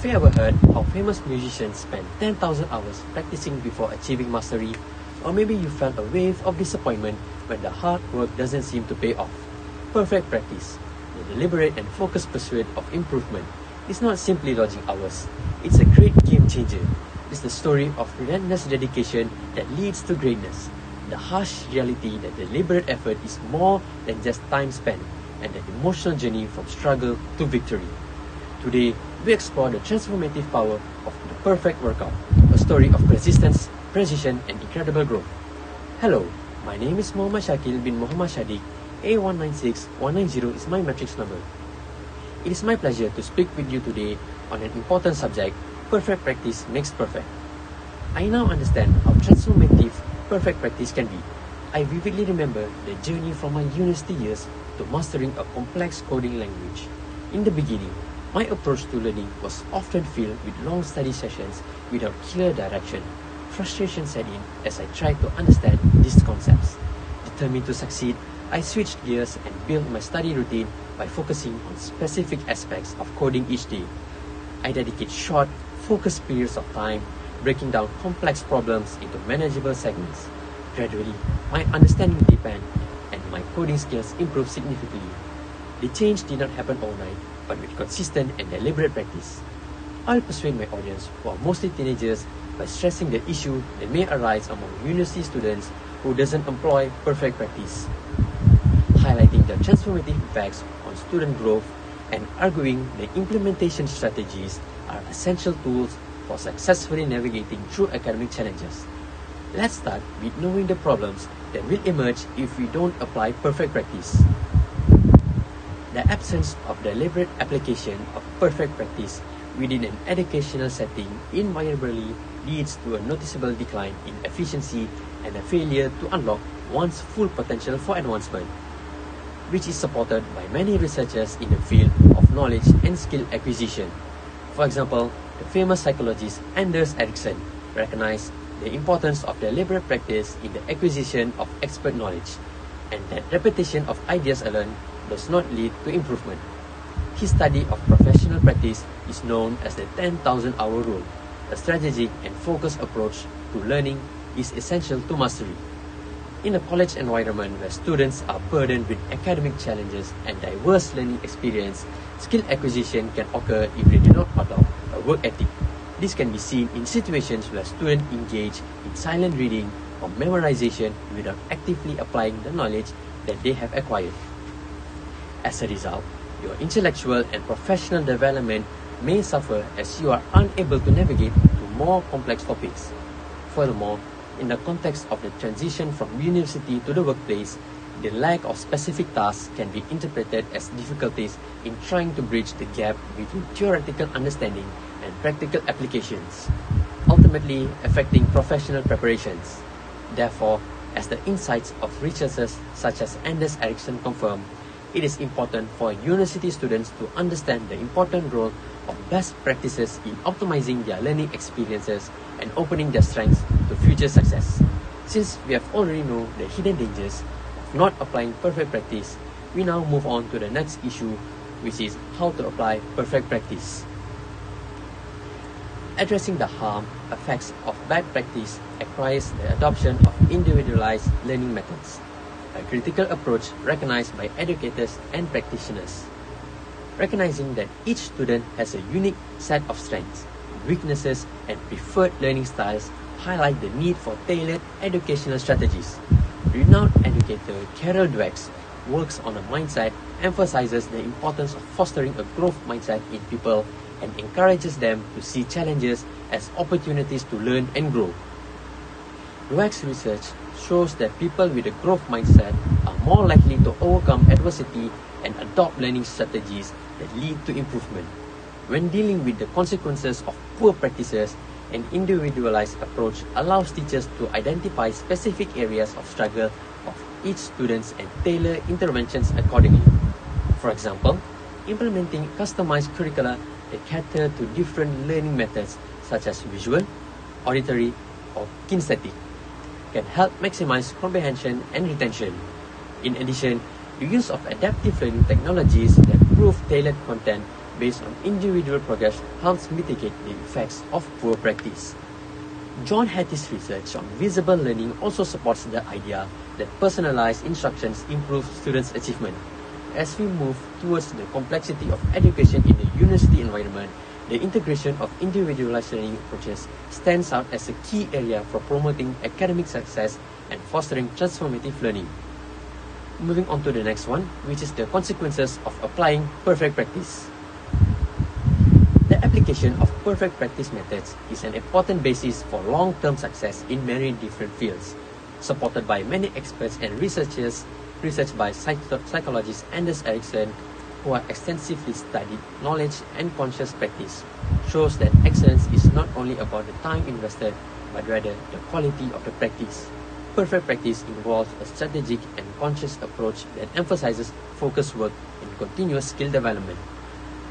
Have you ever heard how famous musicians spend 10,000 hours practicing before achieving mastery? Or maybe you felt a wave of disappointment when the hard work doesn't seem to pay off. Perfect practice, the deliberate and focused pursuit of improvement, is not simply logging hours. It's a great game changer. It's the story of relentless dedication that leads to greatness. The harsh reality that deliberate effort is more than just time spent, and the emotional journey from struggle to victory. Today, we explore the transformative power of the perfect workout, a story of persistence, precision, and incredible growth. Hello, my name is Muhammad Shakil bin Muhammad Shadiq. A196190 is my matrix number. It is my pleasure to speak with you today on an important subject: perfect practice makes perfect. I now understand how transformative perfect practice can be. I vividly remember the journey from my university years to mastering a complex coding language. In the beginning, my approach to learning was often filled with long study sessions without clear direction. Frustration set in as I tried to understand these concepts. Determined to succeed, I switched gears and built my study routine by focusing on specific aspects of coding each day. I dedicate short, focused periods of time, breaking down complex problems into manageable segments. Gradually, my understanding deepened and my coding skills improved significantly. The change did not happen overnight, but with consistent and deliberate practice. I'll persuade my audience, who are mostly teenagers, by stressing the issue that may arise among university students who doesn't employ perfect practice, highlighting the transformative effects on student growth and arguing the implementation strategies are essential tools for successfully navigating through academic challenges. Let's start with knowing the problems that will emerge if we don't apply perfect practice. The absence of deliberate application of perfect practice within an educational setting invariably leads to a noticeable decline in efficiency and a failure to unlock one's full potential for advancement, which is supported by many researchers in the field of knowledge and skill acquisition. For example, the famous psychologist Anders Ericsson recognized the importance of deliberate practice in the acquisition of expert knowledge, and that repetition of ideas alone does not lead to improvement. His study of professional practice is known as the 10,000-hour rule. A strategic and focused approach to learning is essential to mastery. In a college environment where students are burdened with academic challenges and diverse learning experience, skill acquisition can occur if they do not adopt a work ethic. This can be seen in situations where students engage in silent reading or memorization without actively applying the knowledge that they have acquired. As a result, your intellectual and professional development may suffer as you are unable to navigate through more complex topics. Furthermore, in the context of the transition from university to the workplace, the lack of specific tasks can be interpreted as difficulties in trying to bridge the gap between theoretical understanding and practical applications, ultimately affecting professional preparations. Therefore, as the insights of researchers such as Anders Ericsson confirm, it is important for university students to understand the important role of best practices in optimizing their learning experiences and opening their strengths to future success. Since we have already known the hidden dangers of not applying perfect practice, we now move on to the next issue, which is how to apply perfect practice. Addressing the harm effects of bad practice requires the adoption of individualized learning methods, a critical approach recognized by educators and practitioners. Recognizing that each student has a unique set of strengths, weaknesses, and preferred learning styles highlight the need for tailored educational strategies. Renowned educator Carol Dweck's works on a mindset emphasizes the importance of fostering a growth mindset in people and encourages them to see challenges as opportunities to learn and grow. Dweck's research shows that people with a growth mindset are more likely to overcome adversity and adopt learning strategies that lead to improvement. When dealing with the consequences of poor practices, an individualized approach allows teachers to identify specific areas of struggle of each student and tailor interventions accordingly. For example, implementing customized curricula that cater to different learning methods such as visual, auditory, or kinesthetic can help maximize comprehension and retention. In addition, the use of adaptive learning technologies that prove tailored content based on individual progress helps mitigate the effects of poor practice. John Hattie's research on visible learning also supports the idea that personalized instructions improve students' achievement. As we move towards the complexity of education in the university environment, the integration of individualized learning approaches stands out as a key area for promoting academic success and fostering transformative learning. Moving on to the next one, which is the consequences of applying perfect practice. The application of perfect practice methods is an important basis for long-term success in many different fields. Supported by many experts and researchers, research by psychologist Anders Ericsson, who have extensively studied knowledge and conscious practice, shows that excellence is not only about the time invested, but rather the quality of the practice. Perfect practice involves a strategic and conscious approach that emphasizes focused work and continuous skill development.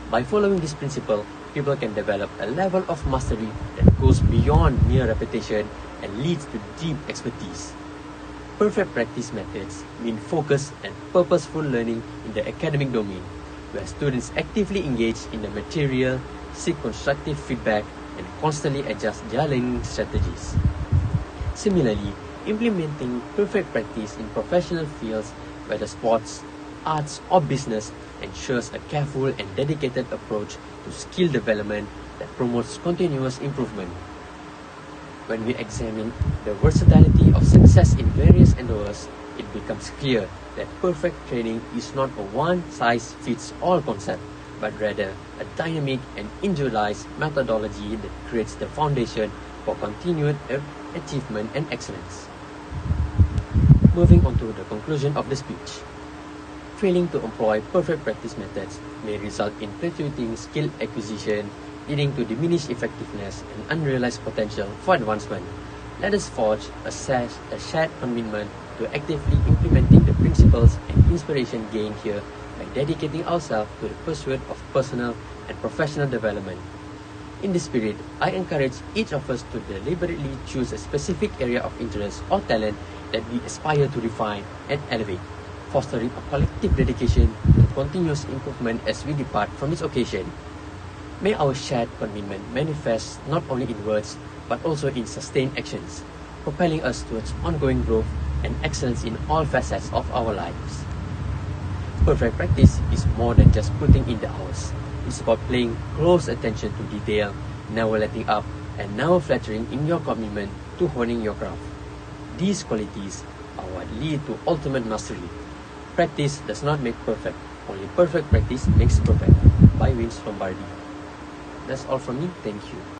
By following this principle, people can develop a level of mastery that goes beyond mere repetition and leads to deep expertise. Perfect practice methods mean focused and purposeful learning in the academic domain, where students actively engage in the material, seek constructive feedback, and constantly adjust their learning strategies. Similarly, implementing perfect practice in professional fields, whether sports, arts, or business, ensures a careful and dedicated approach to skill development that promotes continuous improvement. When we examine the versatility of success in various endeavors, it becomes clear that perfect training is not a one-size-fits-all concept, but rather a dynamic and individualized methodology that creates the foundation for continued achievement and excellence. Moving on to the conclusion of the speech. Failing to employ perfect practice methods may result in fluctuating skill acquisition, leading to diminished effectiveness and unrealized potential for advancement. Let us forge a shared commitment to actively implementing the principles and inspiration gained here by dedicating ourselves to the pursuit of personal and professional development. In this spirit, I encourage each of us to deliberately choose a specific area of interest or talent that we aspire to refine and elevate, fostering a collective dedication to continuous improvement as we depart from this occasion. May our shared commitment manifest not only in words, but also in sustained actions, propelling us towards ongoing growth and excellence in all facets of our lives. Perfect practice is more than just putting in the hours. It's about paying close attention to detail, never letting up, and never flattering in your commitment to honing your craft. These qualities are what lead to ultimate mastery. Practice does not make perfect, only perfect practice makes perfect. By Vince Lombardi. That's all from me, thank you.